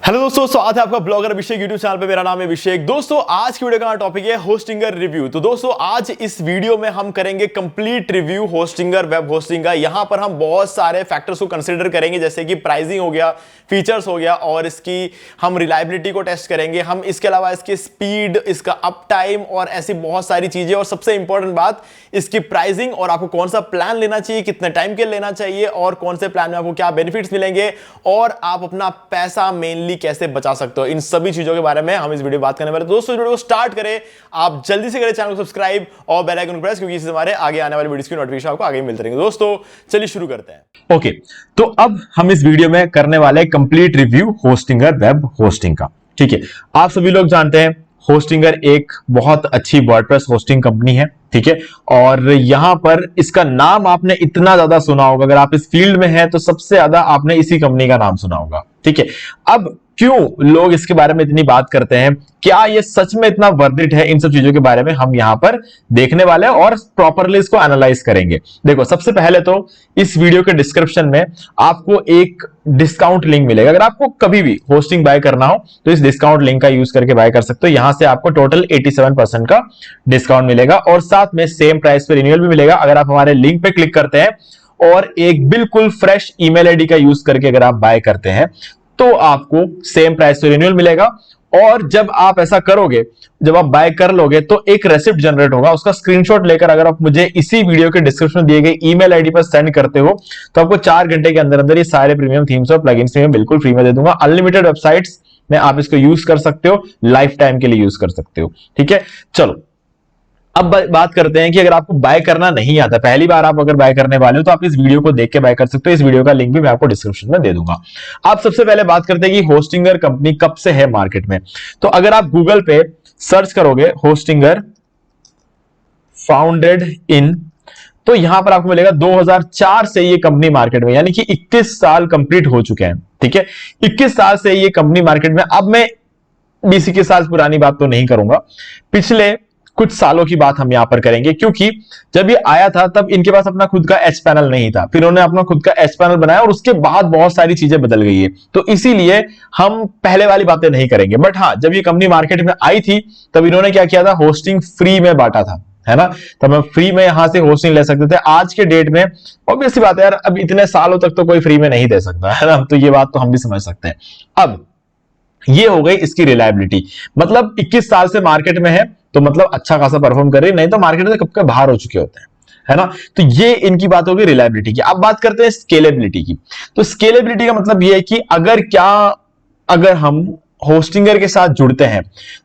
Hello दोस्तों, स्वागत है आपका ब्लॉगर अभिषेक यूट्यूब चैनल पे। मेरा नाम है अभिषेक। दोस्तों आज की वीडियो का टॉपिक है होस्टिंगर रिव्यू। तो दोस्तों आज इस वीडियो में हम करेंगे complete review Hostinger web hosting का। यहां पर हम बहुत सारे फैक्टर्स को कंसीडर करेंगे, जैसे कि प्राइसिंग हो गया, फीचर्स हो गया, और इसकी हम रिलायबिलिटी को टेस्ट करेंगे। हम इसके अलावा इसकी स्पीड, इसका अप टाइम और ऐसी बहुत सारी चीजें, और सबसे इंपॉर्टेंट बात इसकी प्राइसिंग, और आपको कौन सा प्लान लेना चाहिए, कितने टाइम के लेना चाहिए, और कौन से प्लान में आपको क्या बेनिफिट्स मिलेंगे, और आप अपना पैसा मेनली कैसे बचा सकते हो। इन सभी चीजों के बारे में हम इस वीडियो बात करने वाले हैं। दोस्तों वीडियो को स्टार्ट करें, आप जल्दी से करें चैनल को सब्सक्राइब और बेल आइकन प्रेस, क्योंकि इससे हमारे आगे आने वाली वीडियोस की नोटिफिकेशन आपको आगे मिलते रहेंगे। दोस्तों चलिए शुरू करते हैं। ओके, तो अब हम इस वीडियो में करने वाले हैं complete review Hostinger web hosting का। ठीक है, आप सभी लोग जानते हैं होस्टिंगर एक बहुत अच्छी वर्डप्रेस होस्टिंग कंपनी है। ठीक है, और यहां पर इसका नाम आपने इतना ज्यादा सुना होगा, अगर आप इस फील्ड में हैं तो सबसे ज्यादा आपने इसी कंपनी का नाम सुना होगा। ठीक है, अब क्यों लोग इसके बारे में इतनी बात करते हैं, क्या ये सच में इतना वर्थ इट है, इन सब चीजों के बारे में हम यहां पर देखने वाले हैं और प्रॉपरली इसको एनालाइज करेंगे। देखो, सबसे पहले तो इस वीडियो के डिस्क्रिप्शन में आपको एक डिस्काउंट लिंक मिलेगा। अगर आपको कभी भी होस्टिंग बाय करना हो तो इस डिस्काउंट लिंक का यूज करके बाय कर सकते हो। यहां से आपको टोटल 87% का डिस्काउंट मिलेगा, और साथ में सेम प्राइस पे रिन्यूअल भी मिलेगा अगर आप हमारे लिंक पे क्लिक करते हैं और एक बिल्कुल फ्रेश ईमेल आईडी का यूज करके अगर आप बाय करते हैं तो आपको सेम प्राइस पे रिन्यूअल मिलेगा। और जब आप ऐसा करोगे, जब आप बाय कर लोगे तो एक रेसिप्ट जनरेट होगा, उसका स्क्रीनशॉट लेकर अगर आप मुझे इसी वीडियो के डिस्क्रिप्शन में दिए गए ईमेल आईडी पर सेंड करते हो तो आपको 4 घंटे के अंदर अंदर ये सारे प्रीमियम थीम्स और प्लगइन्स में बिल्कुल फ्री में दे दूंगा। अनलिमिटेड वेबसाइट्स में आप इसको यूज कर सकते हो, लाइफ टाइम के लिए यूज कर सकते हो। ठीक है, चलो अब बात करते हैं कि अगर आपको बाय करना नहीं आता, पहली बार आप अगर बाय करने वाले हो तो आप इस वीडियो को देख के बाय कर सकते हो। इस वीडियो का लिंक भी मैं आपको डिस्क्रिप्शन में दे दूंगा। आप सबसे पहले बात करते हैं कि होस्टिंगर कंपनी कब से है मार्केट में। तो अगर आप गूगल पे सर्च करोगे होस्टिंगर फाउंडेड इन, तो यहां पर आपको मिलेगा 2004 से ये कंपनी मार्केट में, यानी कि 21 साल कंप्लीट हो चुके हैं। ठीक है, 21 साल से ये कंपनी मार्केट में। अब मैं 20-21 साल पुरानी बात तो नहीं करूंगा, पिछले कुछ सालों की बात हम यहां पर करेंगे, क्योंकि जब ये आया था तब इनके पास अपना खुद का एच पैनल नहीं था। फिर उन्होंने अपना खुद का एच पैनल बनाया और उसके बाद बहुत सारी चीजें बदल गई है, तो इसीलिए हम पहले वाली बातें नहीं करेंगे। बट हाँ, जब ये कंपनी मार्केट में आई थी तब इन्होंने क्या किया था, होस्टिंग फ्री में बांटा था, है ना। तब हम फ्री में यहां से होस्टिंग ले सकते थे। आज के डेट में ऑब्वियस सी बात है यार, अब इतने सालों तक तो कोई फ्री में नहीं दे सकता, है ना। तो ये बात तो हम भी समझ सकते हैं। अब ये हो गई इसकी रिलायबिलिटी, मतलब 21 साल से मार्केट में है तो मतलब अच्छा खासा परफॉर्म कर रही है, नहीं तो मार्केट से कब के बाहर हो चुके होते हैं, है ना। तो ये इनकी बात होगी रिलायबिलिटी की। अब बात करते हैं स्केलेबिलिटी की। तो स्केलेबिलिटी का मतलब ये है कि अगर हम होस्टिंगर के साथ जुड़ते हैं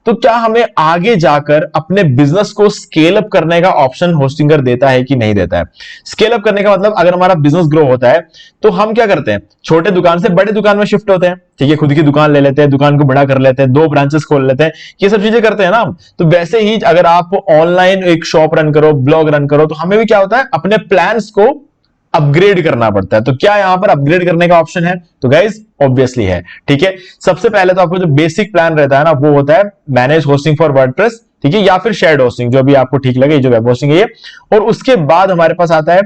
तो क्या हमें आगे जाकर अपने बिजनेस को स्केल अप करने का ऑप्शन होस्टिंगर देता है कि नहीं देता है। स्केल अप करने का मतलब, अगर हमारा बिजनेस ग्रो होता है तो हम क्या करते हैं, छोटे दुकान से बड़े दुकान में शिफ्ट होते हैं। ठीक है, खुद की दुकान ले लेते हैं, दुकान को बड़ा कर लेते हैं, 2 ब्रांचेस खोल लेते हैं, ये सब चीजें करते हैं ना हम। तो वैसे ही अगर आप ऑनलाइन एक शॉप रन करो, ब्लॉग रन करो, तो हमें भी क्या होता है, अपने प्लान्स को अपग्रेड करना पड़ता है। तो क्या यहां पर अपग्रेड करने का ऑप्शन है? तो गाइस ऑब्वियसली है। ठीक है, सबसे पहले तो आपको जो बेसिक प्लान रहता है ना, वो होता है मैनेज होस्टिंग फॉर वर्डप्रेस। ठीक है, या फिर शेयर्ड होस्टिंग, जो भी आपको ठीक लगे, जो वेब होस्टिंग है ये। और उसके बाद हमारे पास आता है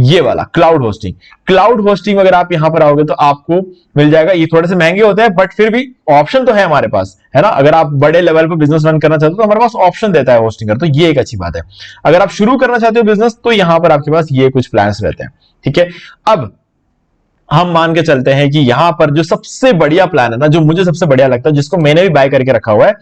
ये वाला क्लाउड होस्टिंग। क्लाउड होस्टिंग अगर आप यहां पर आओगे तो आपको मिल जाएगा। ये थोड़े से महंगे होते हैं बट फिर भी ऑप्शन तो है हमारे पास, है ना। अगर आप बड़े लेवल पर बिजनेस रन करना चाहते हो तो हमारे पास ऑप्शन देता है होस्टिंगर, तो ये एक अच्छी बात है। अगर आप शुरू करना चाहते हो बिजनेस तो यहां पर आपके पास ये कुछ प्लान्स रहते हैं। ठीक है, अब हम मान के चलते हैं कि यहां पर जो सबसे बढ़िया प्लान है ना, जो मुझे सबसे बढ़िया लगता है, जिसको मैंने भी बाय करके रखा हुआ है,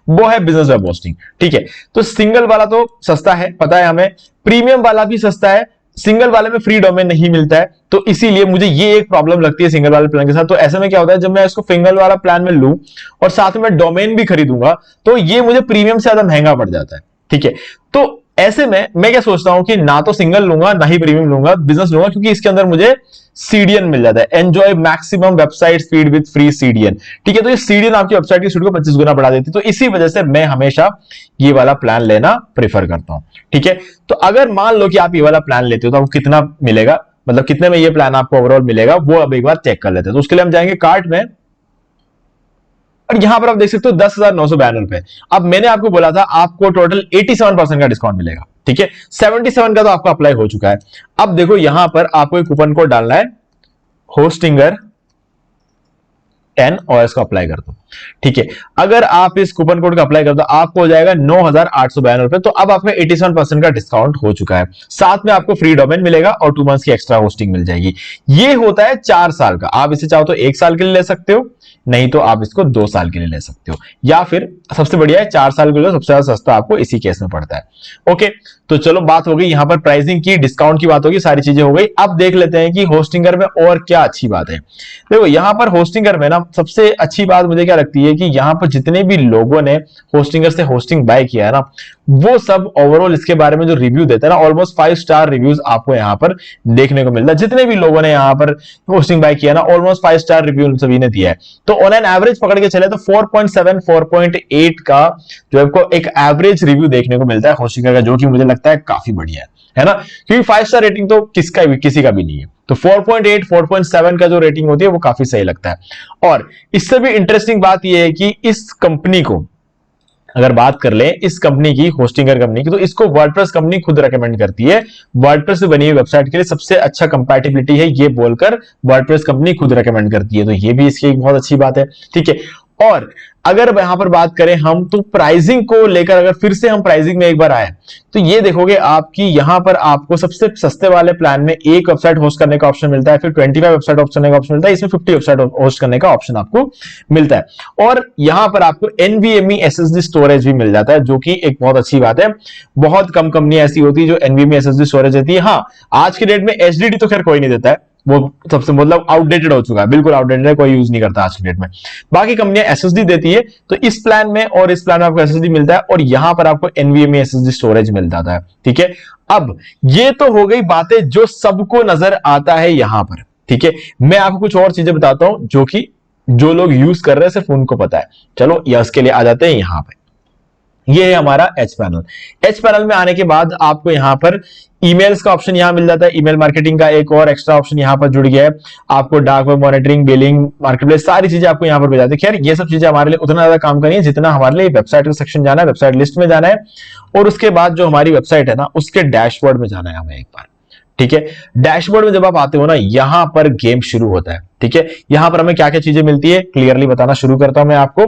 वो है बिजनेस वेब होस्टिंग। ठीक है, तो सिंगल वाला तो सस्ता है, पता है हमें। प्रीमियम वाला भी सस्ता है, सिंगल वाले में फ्री डोमेन नहीं मिलता है, तो इसीलिए मुझे ये एक प्रॉब्लम लगती है सिंगल वाले प्लान के साथ। तो ऐसे में क्या होता है, जब मैं इसको सिंगल वाला प्लान में लूं और साथ में डोमेन भी खरीदूंगा तो ये मुझे प्रीमियम से ज्यादा महंगा पड़ जाता है। ठीक है, तो ऐसे में मैं क्या सोचता हूं कि ना तो सिंगल लूंगा ना ही प्रीमियम लूंगा, बिजनेस लूंगा, क्योंकि इसके अंदर मुझे सीडीएन मिल जाता है, enjoy maximum website speed with free CDN. ठीक है, तो ये सीडीएन आपकी वेबसाइट की स्पीड को 25 गुना बढ़ा देती है, तो इसी वजह से मैं हमेशा ये वाला प्लान लेना प्रेफर करता हूं। ठीक है, तो अगर मान लो कि आप ये वाला प्लान लेते हो तो आपको कितना मिलेगा, मतलब कितने में ये प्लान आपको ओवरऑल मिलेगा, वो अब एक बार चेक कर लेते हैं। तो उसके लिए हम जाएंगे कार्ट में, और यहां पर आप देख सकते हो 10,992 रुपए। अब मैंने आपको बोला था आपको टोटल 87% का डिस्काउंट मिलेगा। ठीक है, 77 का तो आपका अप्लाई हो चुका है। अब देखो यहां पर आपको एक कूपन कोड डालना है, होस्टिंगर 10 और इसको अप्लाई कर दो। ठीक है, अगर आप इस कूपन कोड का अप्लाई कर दो आपको हो जाएगा 9,892 रुपए। तो अब आपका 87% का डिस्काउंट हो चुका है। साथ में आपको फ्री डोमेन मिलेगा और 2 मंथ्स की एक्स्ट्रा होस्टिंग मिल जाएगी। ये होता है 4 साल का। आप इसे चाहो तो 1 साल के लिए ले सकते हो, नहीं तो आप इसको 2 साल के लिए ले सकते हो, या फिर सबसे बढ़िया है 4 साल के लिए, सबसे ज्यादा सस्ता आपको इसी केस में पड़ता है। ओके, तो चलो बात हो गई यहां पर प्राइसिंग की, डिस्काउंट की बात होगी, सारी चीजें हो गई। अब देख लेते हैं कि होस्टिंगर में और क्या अच्छी बात है। देखो यहां पर होस्टिंगर में ना सबसे अच्छी बात मुझे क्या लगती है कि यहां पर जितने भी लोगों ने होस्टिंगर से होस्टिंग बाय किया है ना, वो सब ओवरऑल इसके बारे में जो रिव्यू देते हैं ना, ऑलमोस्ट 5 स्टार रिव्यूज आपको यहां पर देखने को मिलता है। जितने भी लोगों ने यहां पर होस्टिंग बाय किया ना, ऑलमोस्ट 5 स्टार रिव्यू उन सभी ने दिया है। तो ऑन एन एवरेज पकड़ के चले तो 4.7 4.8 का जो आपको एक एवरेज रिव्यू देखने को मिलता है होस्टिंगर का, जो कि मुझे लगता है काफी बढ़िया है ना, क्योंकि 5 स्टार रेटिंग तो किसी का भी नहीं है। तो 4.8 4.7 का जो रेटिंग होती है वो काफी सही लगता है। और इससे भी इंटरेस्टिंग बात यह है कि इस कंपनी को अगर बात कर लें, इस कंपनी की, होस्टिंगर कंपनी की, तो इसको वर्डप्रेस कंपनी खुद रेकमेंड करती है। वर्डप्रेस से बनी हुई वेबसाइट के लिए सबसे अच्छा कंपैटिबिलिटी है ये बोलकर वर्डप्रेस कंपनी खुद रेकमेंड करती है। तो ये भी इसकी एक बहुत अच्छी बात है। ठीक है, और अगर यहां पर बात करें हम, तो प्राइसिंग को लेकर अगर फिर से हम प्राइसिंग में एक बार आए तो ये देखोगे आपकी यहां पर आपको सबसे सस्ते वाले प्लान में एक वेबसाइट होस्ट करने का ऑप्शन मिलता है, फिर 25 वेबसाइट होस्ट करने का ऑप्शन मिलता है, इसमें 50 वेबसाइट होस्ट करने का ऑप्शन आपको मिलता है। और यहां पर आपको NVMe SSD स्टोरेज भी मिल जाता है, जो कि एक बहुत अच्छी बात है। बहुत कम कंपनी ऐसी होती है जो NVMe SSD स्टोरेज देती है। हाँ, आज की डेट में HDD तो खैर कोई नहीं देता है, वो सबसे मतलब आउटडेटेड हो चुका है, बिल्कुल आउटडेटेड है, कोई यूज नहीं करता आज की डेट में। बाकी कंपनियां एसएसडी देती है, तो इस प्लान में और इस प्लान में आपको एसएसडी मिलता है और यहां पर आपको NVMe SSD स्टोरेज मिल जाता है। ठीक है, अब ये तो हो गई बातें जो सबको नजर आता है यहां पर। ठीक है, मैं आपको कुछ और चीजें बताता हूं जो कि जो लोग यूज कर रहे हैं सिर्फ उनको पता है। चलो या उसके लिए आ जाते हैं यहां पे। ये है हमारा एच पैनल। एच पैनल में आने के बाद आपको यहां पर ईमेल्स का ऑप्शन यहां मिल जाता है। ईमेल मार्केटिंग का एक और एक्स्ट्रा ऑप्शन यहां पर जुड़ गया है। आपको dark web monitoring, billing, marketplace, सारी चीजें आपको यहां पर मिल जाती है। खैर ये सब चीजें हमारे लिए उतना ज्यादा काम करनी है जितना हमारे लिए वेबसाइट का सेक्शन जाना है, वेबसाइट लिस्ट में जाना है और उसके बाद जो हमारी वेबसाइट है ना उसके डैशबोर्ड में जाना है हमें एक बार। ठीक है, डैशबोर्ड में जब आप आते हो ना, यहां पर गेम शुरू होता है। ठीक है, यहां पर हमें क्या क्या चीजें मिलती है क्लियरली बताना शुरू करता हूं मैं आपको।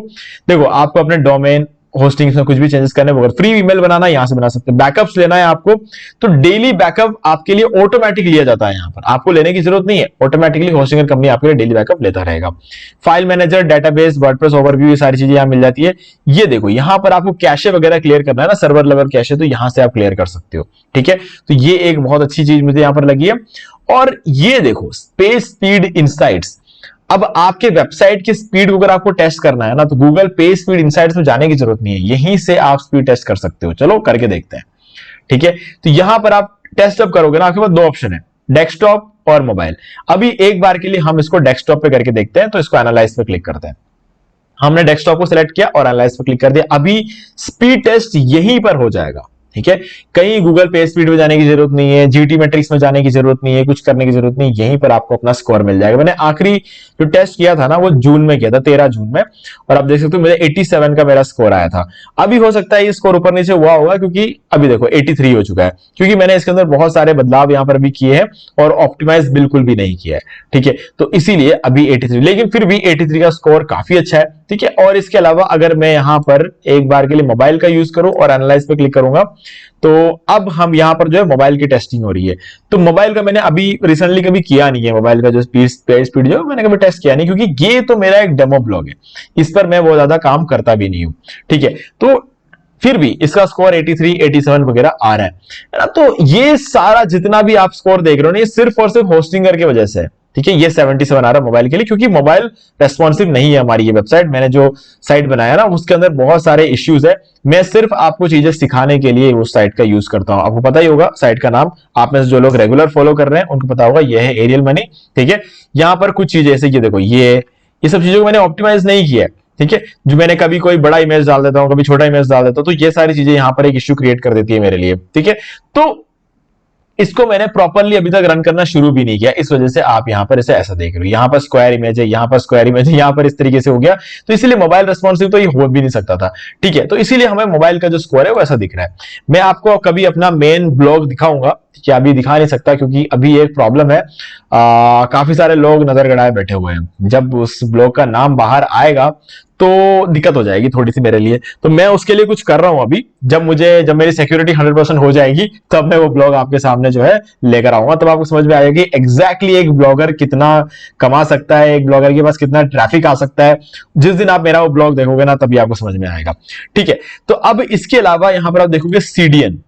देखो, आपको अपने डोमेन, होस्टिंग में कुछ भी चेंजेस करने वगैरह, फ्री ईमेल बनाना यहां से बना सकते हैं। बैकअप्स लेना है आपको, तो डेली बैकअप आपके लिए ऑटोमेटिक लिया जाता है। यहां पर आपको लेने की जरूरत नहीं है, ऑटोमेटिकली होस्टिंग कंपनी आपके लिए डेली बैकअप लेता रहेगा। File manager, database, WordPress overview, ये सारी चीजें यहां मिल जाती है। ये देखो, यहां पर आपको कैशे वगैरह क्लियर करना है ना, सर्वर लेवल कैशे, तो यहां से आप क्लियर कर सकते हो। ठीक है, तो ये एक बहुत अच्छी चीज मुझे यहां पर लगी है। और ये देखो, स्पेस स्पीड इनसाइट्स। अब आपके वेबसाइट की स्पीड को अगर आपको टेस्ट करना है ना, तो गूगल पे स्पीड इनसाइट्स में जाने की जरूरत नहीं है, यहीं से आप स्पीड टेस्ट कर सकते हो। चलो करके देखते हैं। ठीक है, तो यहां पर आप टेस्ट अप करोगे ना, आपके पास 2 ऑप्शन है, डेस्कटॉप और मोबाइल। अभी एक बार के लिए हम इसको डेस्कटॉप पे करके देखते हैं, तो इसको एनालाइज पे क्लिक करते हैं। हमने डेस्कटॉप को सिलेक्ट किया और एनालाइज पे क्लिक कर दिया। अभी स्पीड टेस्ट यहीं पर हो जाएगा। ठीक है, कहीं गूगल पे स्पीड में जाने की जरूरत नहीं है, जीटी मैट्रिक्स में जाने की जरूरत नहीं है, कुछ करने की जरूरत नहीं, यहीं पर आपको अपना स्कोर मिल जाएगा। मैंने आखिरी जो टेस्ट किया था ना वो जून में किया था, 13 जून में, और आप देख सकते हो मुझे 87 का मेरा स्कोर आया था। अभी हो सकता है ये स्कोर ऊपर नीचे हुआ होगा, क्योंकि अभी देखो 83 हो चुका है, क्योंकि मैंने इसके अंदर बहुत सारे बदलाव यहां पर भी किए हैं और ऑप्टिमाइज बिल्कुल भी नहीं किया है। ठीक है, तो इसीलिए अभी 83, लेकिन फिर भी 83 का स्कोर काफी अच्छा है। ठीक है, और इसके अलावा अगर मैं यहां पर एक बार के लिए मोबाइल का यूज करूं और एनालाइज पे क्लिक करूंगा, तो अब हम यहां पर जो है मोबाइल की टेस्टिंग हो रही है। तो मोबाइल का मैंने अभी रिसेंटली कभी किया नहीं है, मोबाइल का जो स्पीड जो मैंने कभी टेस्ट किया नहीं, क्योंकि ये तो मेरा एक डेमो ब्लॉग है, इस पर मैं बहुत ज्यादा काम करता भी नहीं हूं। ठीक है, तो फिर भी इसका स्कोर 83 87 वगैरह आ रहा है ना। तो ये सारा जितना भी आप स्कोर देख रहे हो ना, ये सिर्फ और सिर्फ होस्टिंगर की वजह से है। ठीक है, ये 77 आ रहा है मोबाइल के लिए, क्योंकि मोबाइल रेस्पॉन्सिव नहीं है हमारी ये वेबसाइट। मैंने जो साइट बनाया ना उसके अंदर बहुत सारे इश्यूज है। मैं सिर्फ आपको चीजें सिखाने के लिए उस साइट का यूज करता हूं। आपको पता ही होगा साइट का नाम, आप में से जो लोग रेगुलर फॉलो कर रहे हैं उनको पता होगा, ये है एरियल मनी। ठीक है, यहां पर कुछ चीजें ऐसे, ये देखो, ये सब चीजों को मैंने ऑप्टिमाइज नहीं किया है। ठीक है, जो मैंने कभी कोई बड़ा इमेज डाल देता हूं, कभी छोटा इमेज डाल देता हूं, तो ये सारी चीजें यहां पर एक इश्यू क्रिएट कर देती है मेरे लिए। ठीक है, तो इसको मैंने प्रॉपरली अभी तक रन करना शुरू भी नहीं किया, इस वजह से आप यहां पर इसे ऐसा देख रहे हो, यहां पर स्क्वायर इमेज है, यहां पर स्क्वायर इमेज है, यहां पर इस तरीके से हो गया। तो इसीलिए मोबाइल रेस्पॉन्सिव तो ये हो भी नहीं सकता था, ठीक है। तो इसीलिए हमें मोबाइल का जो स्कोर है वो ऐसा दिख रहा है। मैं आपको कभी अपना मेन ब्लॉग दिखाऊंगा, ठीक है, अभी दिखा नहीं सकता क्योंकि अभी एक प्रॉब्लम है, काफी सारे लोग नजर गड़ाए बैठे हुए हैं। जब उस ब्लॉग का नाम बाहर आएगा तो दिक्कत हो जाएगी थोड़ी सी मेरे लिए, तो मैं उसके लिए कुछ कर रहा हूं अभी। जब मेरी सिक्योरिटी 100% हो जाएगी तब मैं वो ब्लॉग आपके सामने जो है लेकर आऊंगा, तब आपको समझ में आएगा कि एग्जैक्टली एक ब्लॉगर कितना कमा सकता है, एक ब्लॉगर के पास कितना ट्रैफिक आ सकता है। जिस दिन आप मेरा वो ब्लॉग देखोगे ना तभी आपको समझ में आएगा, ठीक है। तो अब इसके अलावा यहां पर आप देखोगे सीडीएन,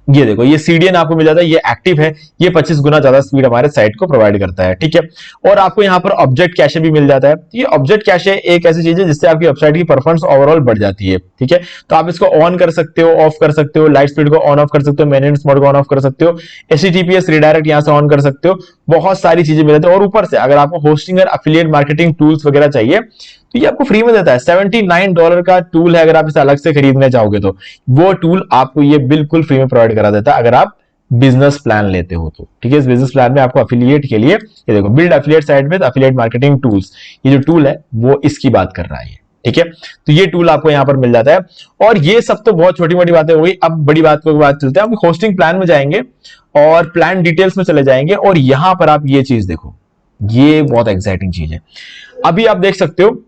ये देखो ये सीडीएन आपको मिल जाता है, ये एक्टिव है, ये 25 गुना ज्यादा स्पीड हमारे साइट को प्रोवाइड करता है, ठीक है। और आपको यहां पर ऑब्जेक्ट कैशे भी मिल जाता है। ये ऑब्जेक्ट कैशे एक ऐसी चीज है जिससे आपकी वेबसाइट की परफॉर्मेंस ओवरऑल बढ़ जाती है, ठीक है। तो आप इसको ऑन कर सकते हो, ऑफ कर सकते हो, लाइट स्पीड को ऑन ऑफ कर सकते हो, मेंटेनेंस मोड को ऑन ऑफ कर सकते हो, एचटीटीपीएस रिडायरेक्ट यहां से ऑन कर सकते हो, बहुत सारी चीजें मिल जाती है। और ऊपर से अगर आपको होस्टिंग और एफिलिएट मार्केटिंग टूल्स वगैरह चाहिए तो ये आपको फ्री में देता है। $79 का टूल है, अगर आप इसे अलग से खरीदने चाहोगे तो वो टूल आपको ये बिल्कुल फ्री में प्रोवाइड करा देता है अगर आप बिजनेस प्लान लेते हो तो, ठीक है। इस बिजनेस प्लान में आपको एफिलिएट के लिए ये देखो build affiliate site with affiliate marketing tools, ये जो टूल है वो इसकी बात कर रहा है, ठीक है। तो ये टूल आपको यहां पर मिल जाता है। और ये सब तो बहुत छोटी मोटी बातें हो गई, अब बड़ी बात को बात चलते हैं। अब होस्टिंग प्लान में जाएंगे और प्लान डिटेल्स में चले जाएंगे और यहां पर आप ये चीज देखो, ये बहुत एक्साइटिंग चीज है। अभी आप देख सकते हो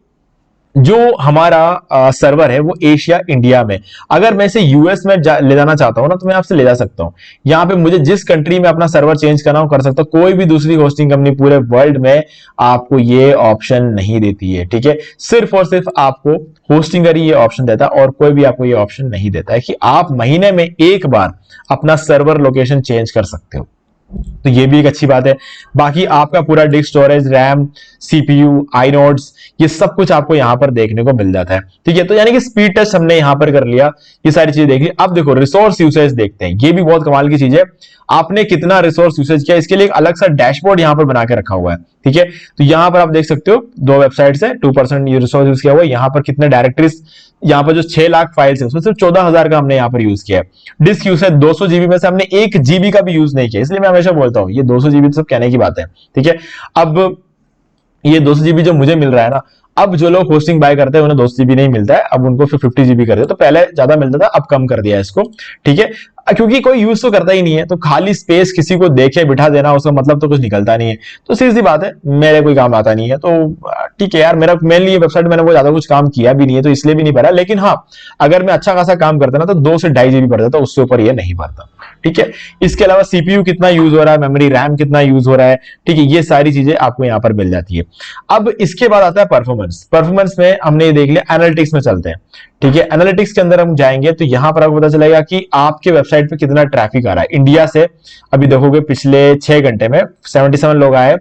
जो हमारा सर्वर है वो एशिया इंडिया में, अगर मैं इसे यूएस में ले जाना चाहता हूं ना तो मैं आपसे ले जा सकता हूं। यहां पे मुझे जिस कंट्री में अपना सर्वर चेंज करना हो कर सकता हूं, कोई भी दूसरी होस्टिंग कंपनी पूरे वर्ल्ड में आपको ये ऑप्शन नहीं देती है, ठीक है। सिर्फ और सिर्फ आपको होस्टिंगर ही ये ऑप्शन देता है और कोई भी आपको ये ऑप्शन नहीं देता है कि आप महीने में एक बार अपना सर्वर लोकेशन चेंज कर सकते हो। तो ये भी एक अच्छी बात है। बाकी आपका पूरा डिस्क स्टोरेज, रैम, सीपीयू, आईनोड्स, ये सब कुछ आपको यहां पर देखने को मिल जाता है, ठीक है। तो यानी कि स्पीड टेस्ट हमने यहां पर कर लिया, ये सारी चीजें देख ली। अब देखो रिसोर्स यूसेज देखते हैं, ये भी बहुत कमाल की चीज है। आपने कितना रिसोर्स यूसेज किया इसके लिए एक अलग सा डैशबोर्ड यहां पर बना के रखा हुआ है, ठीक है। तो यहां पर आप देख सकते हो दो वेबसाइट है, 2% रिसोर्स यूज किया हुआ है। यहां पर कितने डायरेक्टरीज, यहां पर जो 6 लाख फाइल्स है उसमें सिर्फ 14,000 का हमने यहां पर यूज किया है। डिस्क यूसेज 200 जीबी में से हमने 1 जीबी का भी यूज नहीं किया, इसलिए मैं हमेशा बोलता हूं ये 200 जीबी तो सब कहने की बात है, ठीक है। अब ये 200 जीबी जो मुझे मिल रहा है ना, अब जो लोग होस्टिंग बाय करते हैं उन्हें 200 जीबी नहीं मिलता है, अब उनको फिर 50 जीबी कर दिया। तो पहले ज्यादा मिलता था, अब कम कर दिया इसको, ठीक है। क्योंकि कोई यूज तो करता ही नहीं है, तो खाली स्पेस किसी को देखे बिठा देना उसका मतलब तो कुछ निकलता नहीं है। तो सीधी सी बात है, मेरे कोई काम आता नहीं है, तो ठीक है यार, मेरा मेनली ये वेबसाइट मैंने वो ज्यादा कुछ काम किया भी नहीं है तो इसलिए भी नहीं भरा। लेकिन हाँ, अगर मैं अच्छा खासा काम करता ना तो 2 से 2.5 जीबी भर देता, उससे ऊपर ये नहीं भरता, ठीक है। इसके अलावा सीपीयू कितना यूज हो रहा है, मेमोरी रैम कितना यूज हो रहा है, ठीक है, ये सारी चीजें आपको यहां पर मिल जाती है। अब इसके बाद आता है परफॉर्मेंस। परफॉर्मेंस में हमने ये देख लिया, एनालिटिक्स में चलते हैं, ठीक है। एनालिटिक्स के अंदर हम जाएंगे तो यहां पर आपको पता चलेगा कि आपके वेबसाइट पे कितना ट्रैफिक आ रहा है। इंडिया से अभी देखोगे पिछले 6 घंटे में 77 लोग आए,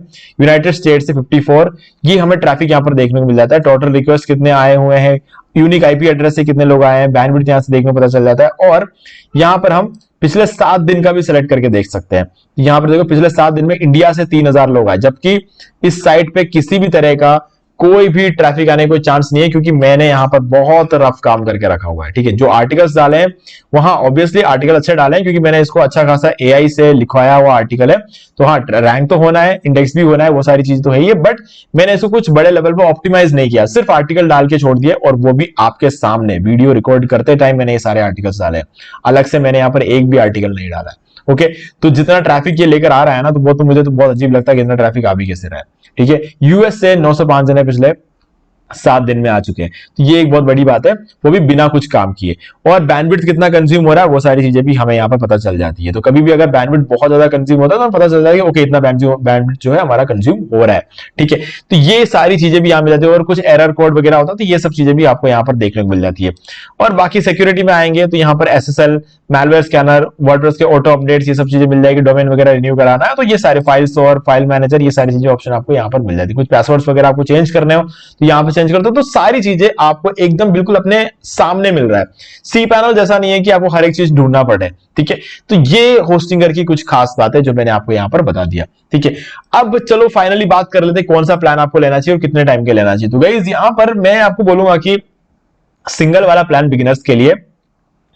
यूनाइटेड स्टेट से 54, ये हमें ट्रैफिक यहां पर देखने को मिल जाता है। टोटल रिक्वेस्ट कितने आए हुए हैं, यूनिक आईपी एड्रेस से कितने लोग आए हैं, बैंडविड्थ यहां से देखने को पता चल जाता है। और यहां पर हम पिछले 7 दिन का भी सिलेक्ट करके देख सकते हैं। यहां पर देखो पिछले 7 दिन में इंडिया से 3,000 लोग आए, जबकि इस साइट पे किसी भी तरह का कोई भी ट्रैफिक आने कोई चांस नहीं है, क्योंकि मैंने यहां पर बहुत रफ काम करके रखा हुआ है, ठीक है। जो आर्टिकल्स डाले हैं वहां ऑब्वियसली आर्टिकल अच्छे डाले हैं, क्योंकि मैंने इसको अच्छा खासा एआई से लिखवाया हुआ आर्टिकल है। तो हाँ, रैंक तो होना है, इंडेक्स भी होना है, वो सारी चीज तो है ही है, बट मैंने इसको कुछ बड़े लेवल पर ऑप्टिमाइज नहीं किया, सिर्फ आर्टिकल डाल के छोड़ दिए, और वो भी आपके सामने वीडियो रिकॉर्ड करते टाइम मैंने ये सारे आर्टिकल्स डाले। अलग से मैंने यहाँ पर एक भी आर्टिकल नहीं डाला है, ओके। तो जितना ट्रैफिक ये लेकर आ रहा है ना, तो वो तो मुझे तो बहुत अजीब लगता है कि इतना ट्रैफिक आ भी कैसे रहा है, ठीक है। यूएस से 905 जने पिछले 7 दिन में आ चुके हैं, तो ये एक बहुत बड़ी बात है, वो भी बिना कुछ काम किए। और बैंडविड्थ कितना कंज्यूम हो रहा है वो सारी चीजें भी हमें यहाँ पर पता चल जाती है। तो कभी भी अगर बैंडविड्थ बहुत ज्यादा कंज्यूम होता है तो पता चल जाएगा कि ओके इतना बैंडविड्थ जो है हमारा कंज्यूम हो रहा है, ठीक है। तो ये सारी चीजें भी यहाँ मिल जाती है, और कुछ एरर कोड वगैरह होता है तो ये सब चीजें भी आपको यहाँ पर देखने को मिल जाती है। और बाकी सिक्योरिटी में आएंगे तो यहाँ पर एसएसएल, मैलवेयर स्कैनर, वर्डप्रेस के ऑटो अपडेट्स, ये सब चीजें मिल जाएगी। डोमेन वगैरह रिन्यू कराना है तो ये सारे फाइल्स और फाइल मैनेजर, ये सारी चीजें ऑप्शन आपको यहाँ पर मिल जाती है। कुछ पासवर्ड्स वगैरह आपको चेंज करने हो तो यहाँ पे चेंज करते हो, तो सारी चीजें आपको एकदम बिल्कुल अपने सामने मिल रहा है। सी पैनल जैसा नहीं है कि आपको हर एक चीज ढूंढना पड़े, ठीक है। तो ये होस्टिंगर की कुछ खास बात है जो मैंने आपको यहां पर बता दिया, ठीक है। अब चलो फाइनली बात कर लेते हैं कौन सा प्लान आपको लेना चाहिए और कितने टाइम के लेना चाहिए। तो गाइस यहां पर मैं आपको बोलूंगा कि सिंगल वाला प्लान बिगिनर्स के लिए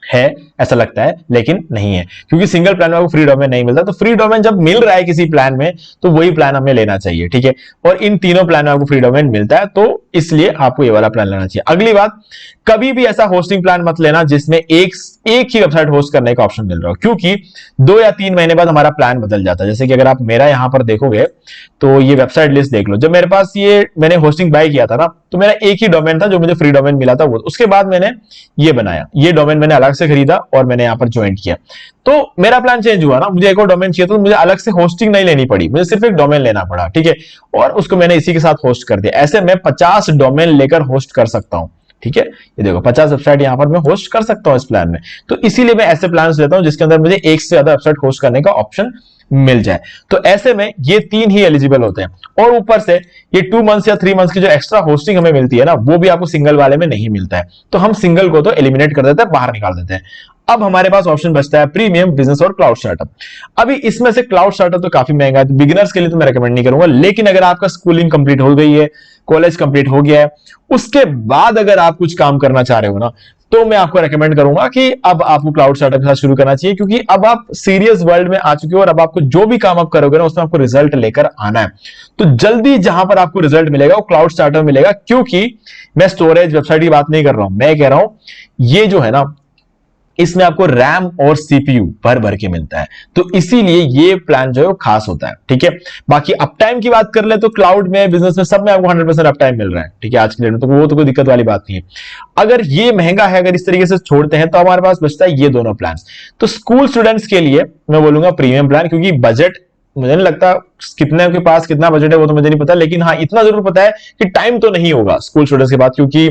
है, ऐसा लगता है, लेकिन नहीं है, क्योंकि सिंगल प्लान में आपको फ्री डोमेन नहीं मिलता। तो फ्री डोमेन जब मिल रहा है किसी प्लान में तो वही प्लान हमें लेना चाहिए, ठीक है। और इन तीनों प्लान में आपको फ्री डोमेन मिलता है, तो इसलिए आपको ये वाला प्लान लेना चाहिए। अगली बात, कभी भी ऐसा होस्टिंग प्लान मत लेना जिसमें एक ही वेबसाइट होस्ट करने का ऑप्शन मिल रहा हो, क्योंकि 2 या 3 महीने बाद हमारा प्लान बदल जाता है। जैसे कि अगर आप मेरा यहां पर देखोगे तो ये वेबसाइट लिस्ट देख लो, जब मेरे पास ये मैंने होस्टिंग बाय किया था ना, तो मेरा एक ही डोमेन था जो मुझे फ्री डोमेन मिला था वो, उसके बाद मैंने ये बनाया, ये डोमेन मैंने अलग से खरीदा और मैंने यहां पर ज्वाइन किया, तो मेरा प्लान चेंज हुआ ना, मुझे एक और डोमेन चाहिए, तो मुझे अलग से होस्टिंग नहीं लेनी पड़ी, मुझे सिर्फ एक डोमेन लेना पड़ा, ठीक है, और उसको मैंने इसी के साथ होस्ट कर दिया। ऐसे मैं 50 डोमेन लेकर होस्ट कर सकता हूं, ठीक है। ये देखो 50 वेबसाइट यहां पर मैं होस्ट कर सकता हूं इस प्लान में, तो इसीलिए मैं ऐसे प्लान लेता हूं जिसके अंदर मुझे एक से ज्यादा वेबसाइट होस्ट करने का ऑप्शन मिल जाए। तो ऐसे में ये 3 ही एलिजिबल होते हैं, और ऊपर से ये 2 मंथ्स या 3 मंथ्स की जो एक्स्ट्रा होस्टिंग हमें मिलती है ना, वो भी आपको सिंगल वाले में नहीं मिलता है। तो हम सिंगल को तो एलिमिनेट कर देते हैं, बाहर निकाल देते हैं। अब हमारे पास ऑप्शन बचता है प्रीमियम, बिजनेस और क्लाउड स्टार्टअप। अभी इसमें से क्लाउड स्टार्टअप तो काफी महंगा है, तो बिगिनर्स के लिए तो मैं रेकमेंड नहीं करूंगा, लेकिन अगर आपका स्कूलिंग कंप्लीट हो गई है, कॉलेज कंप्लीट हो गया है, उसके बाद अगर आप कुछ काम करना चाह रहे हो ना, तो मैं आपको रेकमेंड करूंगा कि अब आपको क्लाउड स्टार्टअप के साथ शुरू करना चाहिए, क्योंकि अब आप सीरियस वर्ल्ड में आ चुके हो और अब आपको जो भी काम आप करोगे ना, उसमें आपको रिजल्ट लेकर आना है। तो जल्दी जहां पर आपको रिजल्ट मिलेगा वो क्लाउड स्टार्टअप मिलेगा, क्योंकि मैं स्टोरेज वेबसाइट की बात नहीं कर रहा हूं, मैं कह रहा हूं ये जो है ना, इसमें आपको रैम और सीपीयू भर भर के मिलता है, तो इसीलिए ये प्लान जो है वो खास होता है, ठीक है। बाकी अप टाइम की बात कर ले तो क्लाउड में, बिजनेस में, सब में आपको 100% अप टाइम मिल रहा है, ठीक है, आज के डेट में, तो वो तो कोई दिक्कत वाली बात नहीं है। अगर ये महंगा है, अगर इस तरीके से छोड़ते हैं, तो हमारे पास बचता है ये दोनों प्लान। तो स्कूल स्टूडेंट्स के लिए मैं बोलूंगा प्रीमियम प्लान, क्योंकि बजट मुझे नहीं लगता कितने के पास कितना बजट है वो तो मुझे नहीं पता, लेकिन हाँ इतना जरूर पता है कि टाइम तो नहीं होगा स्कूल स्टूडेंट्स के बाद, क्योंकि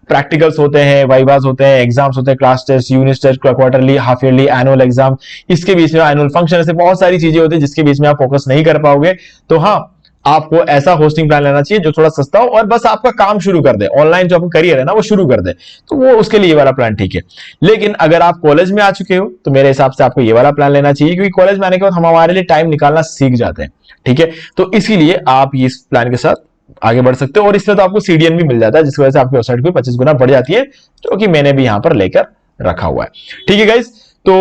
प्रैक्टिकल्स होते हैं, वाइवास होते हैं, एग्जाम्स होते हैं, class test, unit test, quarterly, half yearly, annual exam, इसके बीच में एनुअल फंक्शन, ऐसे बहुत सारी चीजें होती है जिसके बीच में आप फोकस नहीं कर पाओगे। तो हाँ, आपको ऐसा होस्टिंग प्लान लेना चाहिए जो थोड़ा सस्ता हो और बस आपका काम शुरू कर दे, ऑनलाइन जो आपका करियर है ना वो शुरू कर दे, तो वो उसके लिए ये वाला प्लान ठीक है। लेकिन अगर आप कॉलेज में आ चुके हो तो मेरे हिसाब से आपको ये वाला प्लान लेना चाहिए, क्योंकि कॉलेज में आने के बाद हम हमारे लिए टाइम निकालना सीख जाते हैं, ठीक है। तो इसीलिए आप इस प्लान के साथ आगे बढ़ सकते हो, और इसमें तो आपको सीडीएन भी मिल जाता है, जिसकी वजह से आपकी वेबसाइट को 25 गुना बढ़ जाती है, जो कि मैंने भी यहां पर लेकर रखा हुआ है, ठीक है गाइस। तो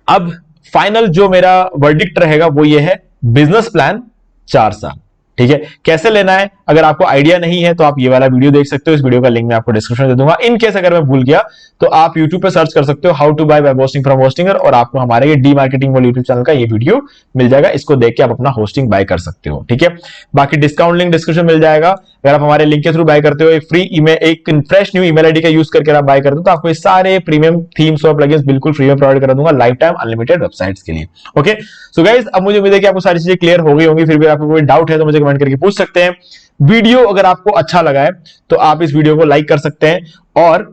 अब फाइनल जो मेरा वर्डिक्ट रहेगा वो ये है, बिजनेस प्लान 4 साल, ठीक है। कैसे लेना है अगर आपको आइडिया नहीं है तो आप ये वाला वीडियो देख सकते हो, इस वीडियो का लिंक मैं आपको डिस्क्रिप्शन में दे दूंगा। इन केस अगर मैं भूल गया तो आप YouTube पे सर्च कर सकते हो how to buy web hosting from Hostinger, और आपको हमारे ये डी मार्केटिंग वाले YouTube चैनल का ये वीडियो मिल जाएगा, इसको देख के आप अपना होस्टिंग बाय कर सकते हो, ठीक है। बाकी डिस्काउंट लिंक डिस्क्रिप्शन मिल जाएगा, अगर आप हमारे लिंक के थ्रू बाय करते हो, एक फ्री ईमेल, एक फ्रेश न्यू ईमेल आईडी का यूज करके आप बाय करते हो, तो आपको ये सारे प्रीमियम थीम्स और प्लगइन्स बिल्कुल फ्री में प्रोवाइड कर दूंगा, लाइफ टाइम अनलिमिटेड वेबसाइट्स के लिए। ओके सो गाइस, अब मुझे उम्मीद है कि आपको सारी चीजें क्लियर हो गई होंगी, फिर भी आपको कोई डाउट है तो मुझे कमेंट करके पूछ सकते हैं। वीडियो अगर आपको अच्छा लगा है तो आप इस वीडियो को लाइक कर सकते हैं, और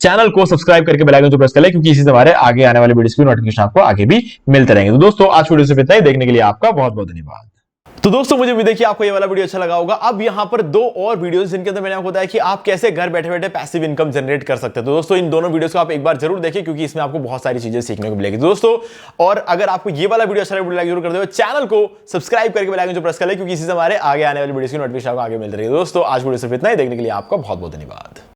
चैनल को सब्सक्राइब करके बेल आइकन को प्रेस कर लें, क्योंकि इसी से हमारे आगे आने वाले वीडियोस की नोटिफिकेशन आपको आगे भी मिलते रहेंगे। तो दोस्तों आज वीडियो से इतना ही, देखने के लिए आपका बहुत बहुत धन्यवाद। तो दोस्तों मुझे उम्मीद है कि आपको ये वाला वीडियो अच्छा लगा होगा। अब यहाँ पर 2 और वीडियोस जिनके अंदर मैंने आपको बताया कि आप कैसे घर बैठे बैठे पैसिव इनकम जनरेट कर सकते हैं। तो दोस्तों इन दोनों वीडियोस को आप एक बार जरूर देखें, क्योंकि इसमें आपको बहुत सारी चीजें सीखने को मिलेगी दोस्तों। और अगर आपको ये वाला वीडियो अच्छा लगे, लाइक जरूर कर दो, चैनल को सब्सक्राइब करके बेल आइकन को प्रेस कर ले, क्योंकि इसी से हमारे आगे आने वाले वीडियोस की नोटिफिकेशन आपको आगे मिलती रहेगी। दोस्तों आज वीडियो सिर्फ इतना ही, देखने के लिए आपका बहुत बहुत धन्यवाद।